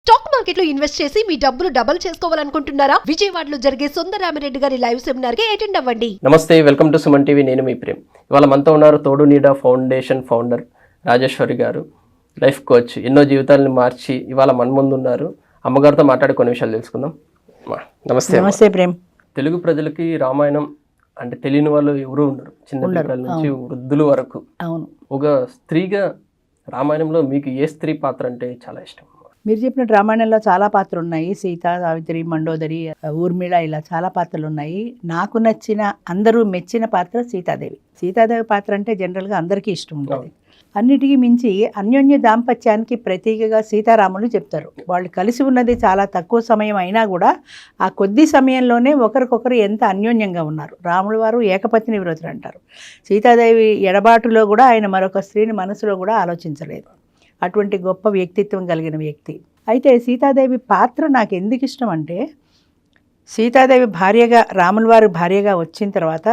Stock మార్కెట్లో invest చేసి మీ డబ్బులు డబుల్ చేసుకోవాలనుకుంటున్నారా? విజయవాడలో జరిగే సుందరరామిరెడ్డి గారి లైవ్ సెమినార్ కి అటెండ్ అవ్వండి. నమస్తే, వెల్కమ్ టు సుమన్ టీవీ. నేను మీ ప్రేమ్. ఇవాళ మనతో ఉన్నారు తోడు నీడ ఫౌండేషన్ ఫౌండర్ రాజేశ్వరి గారు, లైఫ్ కోచ్. ఎన్నో జీవితాలను మార్చి ఇవాళ మన ముందు ఉన్నారు. అమ్మగారితో మాట్లాడి కొన్ని విషయాలు తెలుసుకుందాం. నమస్తే. నమస్తే ప్రేమ్. తెలుగు ప్రజలకి రామాయణం అంటే తెలియని వాళ్ళు ఎవరు ఉండరు, చిన్న పిల్లల నుంచి వృద్ధుల వరకు. అవును. ఒక స్త్రీగా రామాయణంలో మీకు ఏ స్త్రీ పాత్ర అంటే చాలా ఇష్టం? మీరు చెప్పినట్టు రామాయణంలో చాలా పాత్రలు ఉన్నాయి. సీత, సావిత్రి, మండోదరి, ఊర్మిళ, ఇలా చాలా పాత్రలు ఉన్నాయి. నాకు నచ్చిన, అందరూ మెచ్చిన పాత్ర సీతాదేవి. సీతాదేవి పాత్ర అంటే జనరల్గా అందరికీ ఇష్టం ఉంటుంది. అన్నిటికీ మించి అన్యోన్య దాంపత్యానికి ప్రతీకగా సీతారాములు చెప్తారు. వాళ్ళు కలిసి ఉన్నది చాలా తక్కువ సమయం అయినా కూడా ఆ కొద్ది సమయంలోనే ఒకరికొకరు ఎంత అన్యోన్యంగా ఉన్నారు. రాముల వారు ఏకపత్ని వ్రతులు అంటారు. సీతాదేవి ఎడబాటులో కూడా ఆయన మరొక స్త్రీని మనసులో కూడా ఆలోచించలేదు. అటువంటి గొప్ప వ్యక్తిత్వం కలిగిన వ్యక్తి. అయితే సీతాదేవి పాత్ర నాకు ఎందుకు ఇష్టం అంటే, సీతాదేవి భార్యగా, రాముల వారి భార్యగా వచ్చిన తర్వాత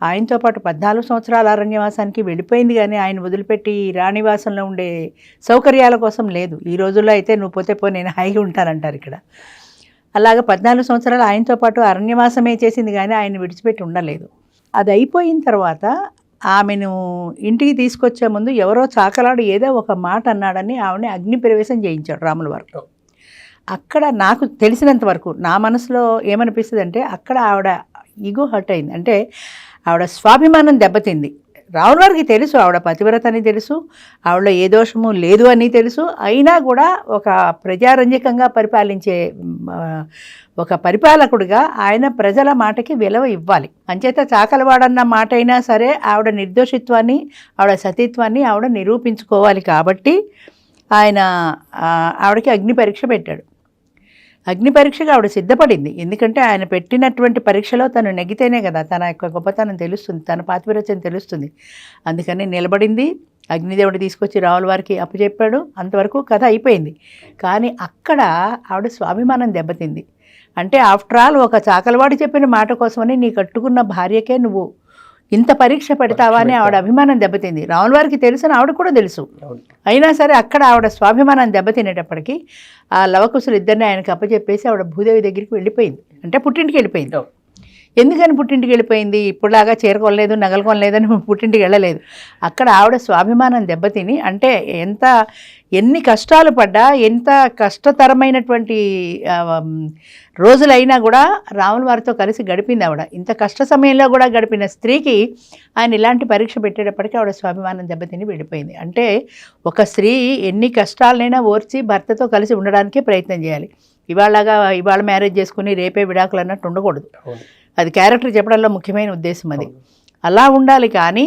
ఆయనతో పాటు 14 సంవత్సరాల అరణ్యవాసానికి వెళ్ళిపోయింది, కానీ ఆయన వదిలిపెట్టి రాణివాసంలో ఉండే సౌకర్యాల కోసం లేదు. ఈ రోజుల్లో అయితే నువ్వు పోతే పో, నేను హాయిగా ఉంటానంటారు ఇక్కడ. అలాగా 14 సంవత్సరాలు ఆయనతో పాటు అరణ్యవాసమే చేసింది, కానీ ఆయన విడిచిపెట్టి ఉండలేదు. అది అయిపోయిన తర్వాత ఆమెను ఇంటికి తీసుకొచ్చే ముందు ఎవరో చాకలాడు ఏదో ఒక మాట అన్నాడని ఆవిడని అగ్ని ప్రవేశం చేయించాడు రాముల వారు. అక్కడ నాకు తెలిసినంత వరకు నా మనసులో ఏమనిపిస్తుంది అంటే, అక్కడ ఆవిడ ఈగో హర్ట్ అయింది. అంటే ఆవిడ స్వాభిమానం దెబ్బతింది. రాముల వారికి తెలుసు ఆవిడ పతివ్రత అని తెలుసు, ఆవిడలో ఏ దోషము లేదు అని తెలుసు. అయినా కూడా ఒక ప్రజారంజకంగా పరిపాలించే ఒక పరిపాలకుడిగా ఆయన ప్రజల మాటకి విలువ ఇవ్వాలి. అంచేత చాకలవాడన్న మాట అయినా సరే ఆవిడ నిర్దోషిత్వాన్ని, ఆవిడ సతీత్వాన్ని ఆవిడ నిరూపించుకోవాలి. కాబట్టి ఆయన ఆవిడకి అగ్ని పరీక్ష పెట్టాడు. అగ్ని పరీక్షగా ఆవిడ సిద్ధపడింది. ఎందుకంటే ఆయన పెట్టినటువంటి పరీక్షలో తను నెగ్గితేనే కదా తన యొక్క గొప్పతనం తెలుస్తుంది, తన పాతివ్రత్యం తెలుస్తుంది. అందుకని నిలబడింది. అగ్నిదేవుడు తీసుకొచ్చి రాముల వారికి అప్పచెప్పాడు. అంతవరకు కథ అయిపోయింది. కానీ అక్కడ ఆవిడ స్వాభిమానం దెబ్బతింది. అంటే ఆఫ్టర్ ఆల్ ఒక చాకలవాడి చెప్పిన మాట కోసమని నీ కట్టుకున్న భార్యకే నువ్వు ఇంత పరీక్ష పెడతావా అని ఆవిడ అభిమానం దెబ్బతింది. రాముల వారికి తెలుసు, ఆవిడ కూడా తెలుసు. అయినా సరే అక్కడ ఆవిడ స్వాభిమానం దెబ్బతినేటప్పటికీ ఆ లవకుశులు ఇద్దరిని ఆయనకు అప్పచెప్పేసి ఆవిడ భూదేవి దగ్గరికి వెళ్ళిపోయింది. అంటే పుట్టింటికి వెళ్ళిపోయింది. ఎందుకని పుట్టింటికి వెళ్ళిపోయింది? ఇప్పుడులాగా చేరుకోలేదు, నగలు కొనలేదని పుట్టింటికి వెళ్ళలేదు. అక్కడ ఆవిడ స్వాభిమానం దెబ్బతిని, అంటే ఎన్ని కష్టాలు పడ్డా, ఎంత కష్టతరమైనటువంటి రోజులైనా కూడా రాముల వారితో కలిసి గడిపింది ఆవిడ. ఇంత కష్ట సమయంలో కూడా గడిపిన స్త్రీకి ఆయన ఇలాంటి పరీక్ష పెట్టేటప్పటికీ ఆవిడ స్వాభిమానం దెబ్బతిని వెళ్ళిపోయింది. అంటే ఒక స్త్రీ ఎన్ని కష్టాలనైనా ఓర్చి భర్తతో కలిసి ఉండడానికే ప్రయత్నం చేయాలి. ఇవాళ మ్యారేజ్ చేసుకుని రేపే విడాకులు అన్నట్టు ఉండకూడదు. అది క్యారెక్టర్ చెప్పడంలో ముఖ్యమైన ఉద్దేశం అది. అలా ఉండాలి. కానీ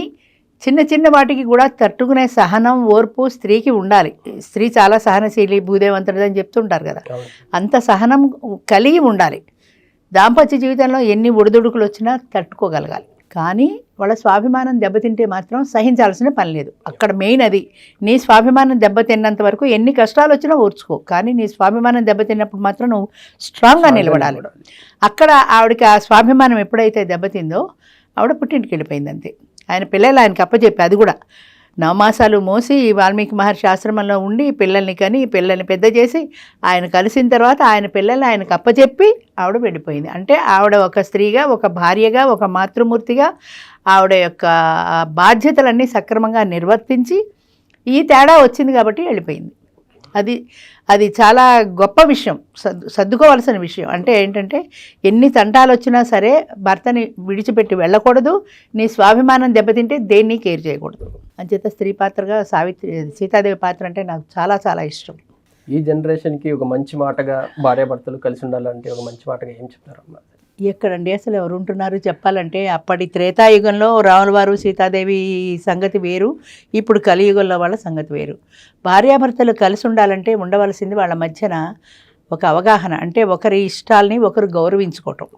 చిన్న చిన్న వాటికి కూడా తట్టుకునే సహనం, ఓర్పు స్త్రీకి ఉండాలి. స్త్రీ చాలా సహనశీలి, భూదేవంతుడు అని చెప్తుంటారు కదా. అంత సహనం కలిగి ఉండాలి. దాంపత్య జీవితంలో ఎన్ని ఒడిదుడుకులు వచ్చినా తట్టుకోగలగాలి. కానీ వాళ్ళ స్వాభిమానం దెబ్బతింటే మాత్రం సహించాల్సిన పని లేదు. అక్కడ మెయిన్ అది. నీ స్వాభిమానం దెబ్బతిన్నంత వరకు ఎన్ని కష్టాలు వచ్చినా ఓర్చుకో, కానీ నీ స్వాభిమానం దెబ్బతిన్నప్పుడు మాత్రం నువ్వు స్ట్రాంగ్గా నిలబడాలి. అక్కడ ఆవిడకి ఆ స్వాభిమానం ఎప్పుడైతే దెబ్బతిందో ఆవిడ పుట్టింటికి వెళ్ళిపోయింది. అంతే. ఆయన పిల్లలు ఆయనకి అప్పచెప్పి, అది కూడా 9 మాసాలు మోసి వాల్మీకి మహర్షి ఆశ్రమంలో ఉండి పిల్లల్ని కని, పిల్లల్ని పెద్ద చేసి ఆయన కలిసిన తర్వాత ఆయన పిల్లల్ని ఆయనకు అప్పచెప్పి ఆవిడ వెళ్ళిపోయింది. అంటే ఆవిడ ఒక స్త్రీగా, ఒక భార్యగా, ఒక మాతృమూర్తిగా ఆవిడ యొక్క బాధ్యతలన్నీ సక్రమంగా నిర్వర్తించి ఈ తేడా వచ్చింది కాబట్టి వెళ్ళిపోయింది. అది చాలా గొప్ప విషయం, సర్దుకోవాల్సిన విషయం. అంటే ఏంటంటే, ఎన్ని తంటాలు వచ్చినా సరే భర్తని విడిచిపెట్టి వెళ్ళకూడదు. నీ స్వాభిమానం దెబ్బతింటే దేన్ని కేర్ చేయకూడదు. అంచేత స్త్రీ పాత్రగా సీతాదేవి పాత్ర అంటే నాకు చాలా చాలా ఇష్టం. ఈ జనరేషన్కి ఒక మంచి మాటగా భార్యాభర్తలు కలిసి ఉండాలంటే ఒక మంచి మాటగా ఏం చెప్తారమ్మా? ఎక్కడండి అసలు ఎవరు ఉంటున్నారు చెప్పాలంటే. అప్పటి త్రేతాయుగంలో రాముల వారు సీతాదేవి సంగతి వేరు, ఇప్పుడు కలియుగంలో వాళ్ళ సంగతి వేరు. భార్యాభర్తలు కలిసి ఉండాలంటే ఉండవలసింది వాళ్ళ మధ్యన ఒక అవగాహన. అంటే ఒకరి ఇష్టాలని ఒకరు గౌరవించుకోవటం.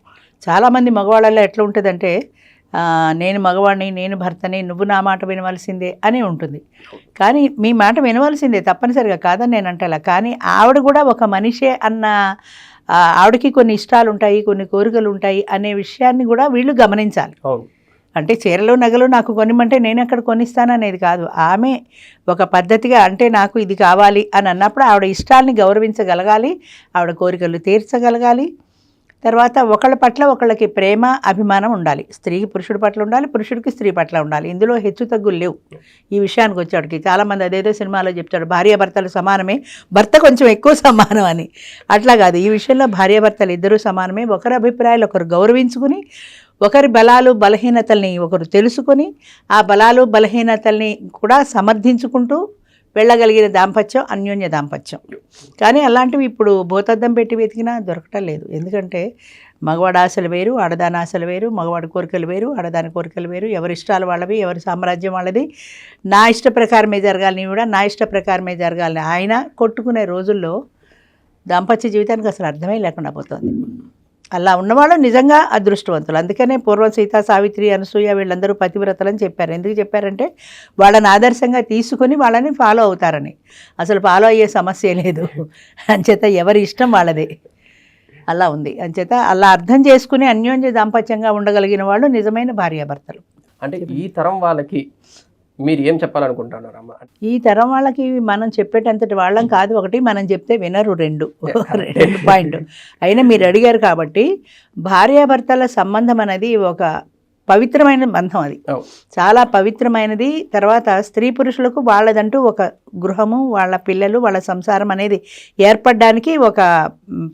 చాలామంది మగవాళ్ళలో ఎట్లా ఉంటుందంటే, నేను మగవాడిని, నేను భర్తని, నువ్వు నా మాట వినవలసిందే అని ఉంటుంది. కానీ మీ మాట వినవలసిందే తప్పనిసరిగా, కాదని నేను అంటలా. కానీ ఆవిడ కూడా ఒక మనిషే అన్న, ఆవిడకి కొన్ని ఇష్టాలు ఉంటాయి, కొన్ని కోరికలు ఉంటాయి అనే విషయాన్ని కూడా వీళ్ళు గమనించాలి. అంటే చీరలు నగలు నాకు కొనిమంటే నేను ఎక్కడ కొనిస్తాననేది కాదు. ఆమె ఒక పద్ధతిగా అంటే నాకు ఇది కావాలి అని అన్నప్పుడు ఆవిడ ఇష్టాలని గౌరవించగలగాలి, ఆవిడ కోరికలు తీర్చగలగాలి. తర్వాత ఒకళ్ళ పట్ల ఒకళ్ళకి ప్రేమ అభిమానం ఉండాలి. స్త్రీకి పురుషుడి పట్ల ఉండాలి, పురుషుడికి స్త్రీ పట్ల ఉండాలి. ఇందులో హెచ్చు తగ్గులు లేవు. ఈ విషయానికి వచ్చేవాడికి చాలామంది అదేదో సినిమాలో చెప్తాడు భార్యాభర్తలు సమానమే, భర్త కొంచెం ఎక్కువ సమానం అని. అట్లా కాదు, ఈ విషయంలో భార్యాభర్తలు ఇద్దరూ సమానమే. ఒకరి అభిప్రాయాలు ఒకరు గౌరవించుకుని, ఒకరి బలాలు బలహీనతల్ని ఒకరు తెలుసుకొని, ఆ బలాలు బలహీనతల్ని కూడా సమర్థించుకుంటూ వెళ్ళగలిగిన దాంపత్యం అన్యోన్య దాంపత్యం. కానీ అలాంటివి ఇప్పుడు భూతద్దం పెట్టి వెతికినా దొరకటం లేదు. ఎందుకంటే మగవాడి ఆశలు వేరు, ఆడదాని ఆశలు వేరు, మగవాడి కోరికలు వేరు, ఆడదాని కోరికలు వేరు, ఎవరి ఇష్టాలు వాళ్ళవి, ఎవరి సామ్రాజ్యం వాళ్ళది. నా ఇష్ట ప్రకారమే జరగాలని కూడా నా ఇష్ట ప్రకారమే జరగాలని ఆయన కొట్టుకునే రోజుల్లో దాంపత్య జీవితానికి అసలు అర్థమే లేకుండా పోతుంది. అలా ఉన్నవాళ్ళు నిజంగా అదృష్టవంతులు. అందుకనే పూర్వం సీత, సావిత్రి, అనసూయ వీళ్ళందరూ పతివ్రతలని చెప్పారు. ఎందుకు చెప్పారంటే వాళ్ళని ఆదర్శంగా తీసుకొని వాళ్ళని ఫాలో అవుతారని. అసలు ఫాలో అయ్యే సమస్య లేదు. అంచేత ఎవరి ఇష్టం వాళ్ళదే. అలా ఉంది. అంచేత అలా అర్థం చేసుకుని అన్యోన్య దాంపత్యంగా ఉండగలిగిన వాళ్ళు నిజమైన భార్యాభర్తలు. అంటే ఈ తరం వాళ్ళకి మీరు ఏం చెప్పాలనుకుంటున్నారమ్మా? ఈ తరం వాళ్ళకి మనం చెప్పేటంతటి వాళ్ళం కాదు. ఒకటి, మనం చెప్తే వినరు. రెండు పాయింట్. అయినా మీరు అడిగారు కాబట్టి భార్యాభర్తల సంబంధం అనేది ఒక పవిత్రమైన బంధం. అది చాలా పవిత్రమైనది. తర్వాత స్త్రీ పురుషులకు వాళ్ళదంటూ ఒక గృహము, వాళ్ళ పిల్లలు, వాళ్ళ సంసారం అనేది ఏర్పడడానికి ఒక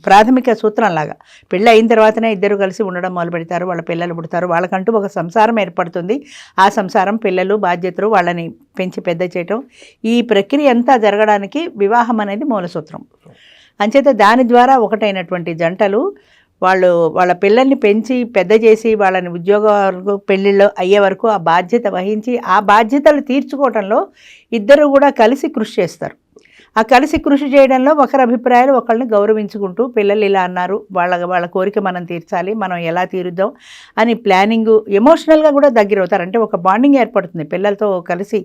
ప్రాథమిక సూత్రం లాగా. పెళ్ళి అయిన తర్వాతనే ఇద్దరు కలిసి ఉండడం మొదలు పెడతారు, వాళ్ళ పిల్లలు పుడతారు, వాళ్ళకంటూ ఒక సంసారం ఏర్పడుతుంది. ఆ సంసారం, పిల్లలు, బాధ్యతలు, వాళ్ళని పెంచి పెద్ద చేయటం, ఈ ప్రక్రియ అంతా జరగడానికి వివాహం అనేది మూల సూత్రం. అంచేత దాని ద్వారా ఒకటైనటువంటి జంటలు వాళ్ళు వాళ్ళ పిల్లల్ని పెంచి పెద్ద చేసి వాళ్ళని ఉద్యోగాలకు పెళ్ళిళ్ళు అయ్యే వరకు ఆ బాధ్యత వహించి ఆ బాధ్యతలు తీర్చుకోవడంలో ఇద్దరు కూడా కలిసి కృషి చేస్తారు. ఆ కలిసి కృషి చేయడంలో ఒకరి అభిప్రాయాలు ఒకళ్ళని గౌరవించుకుంటూ, పిల్లలు ఇలా అన్నారు, వాళ్ళ కోరిక మనం తీర్చాలి, మనం ఎలా తీరుద్దాం అని ప్లానింగ్, ఎమోషనల్గా కూడా దగ్గర అవుతారు. అంటే ఒక బాండింగ్ ఏర్పడుతుంది పిల్లలతో కలిసి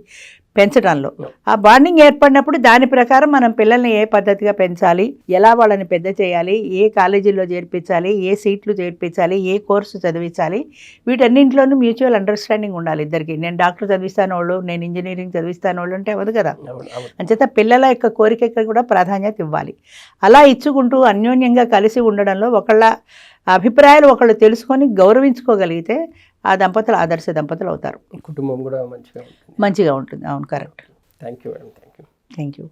పెంచడంలో. ఆ బాండింగ్ ఏర్పడినప్పుడు దాని ప్రకారం మనం పిల్లల్ని ఏ పద్ధతిగా పెంచాలి, ఎలా వాళ్ళని పెద్ద చేయాలి, ఏ కాలేజీల్లో చేర్పించాలి, ఏ సీట్లు చేర్పించాలి, ఏ కోర్సు చదివించాలి, వీటన్నింటిలోనూ మ్యూచువల్ అండర్స్టాండింగ్ ఉండాలి ఇద్దరికి. నేను డాక్టర్ చదివిస్తాను వాళ్ళు, నేను ఇంజనీరింగ్ చదివిస్తాను వాళ్ళు అంటే అవ్వదు కదా. అంచేత పిల్లల యొక్క కోరికకి కూడా ప్రాధాన్యత ఇవ్వాలి. అలా ఇచ్చుకుంటూ అన్యోన్యంగా కలిసి ఉండడంలో ఒకళ్ళ అభిప్రాయాలు ఒకళ్ళు తెలుసుకొని గౌరవించుకోగలిగితే ఆ దంపతులు ఆదర్శ దంపతులు అవుతారు. కుటుంబం కూడా మంచిగా మంచిగా ఉంటుంది. అవును, correct. Thank you madam. Thank you.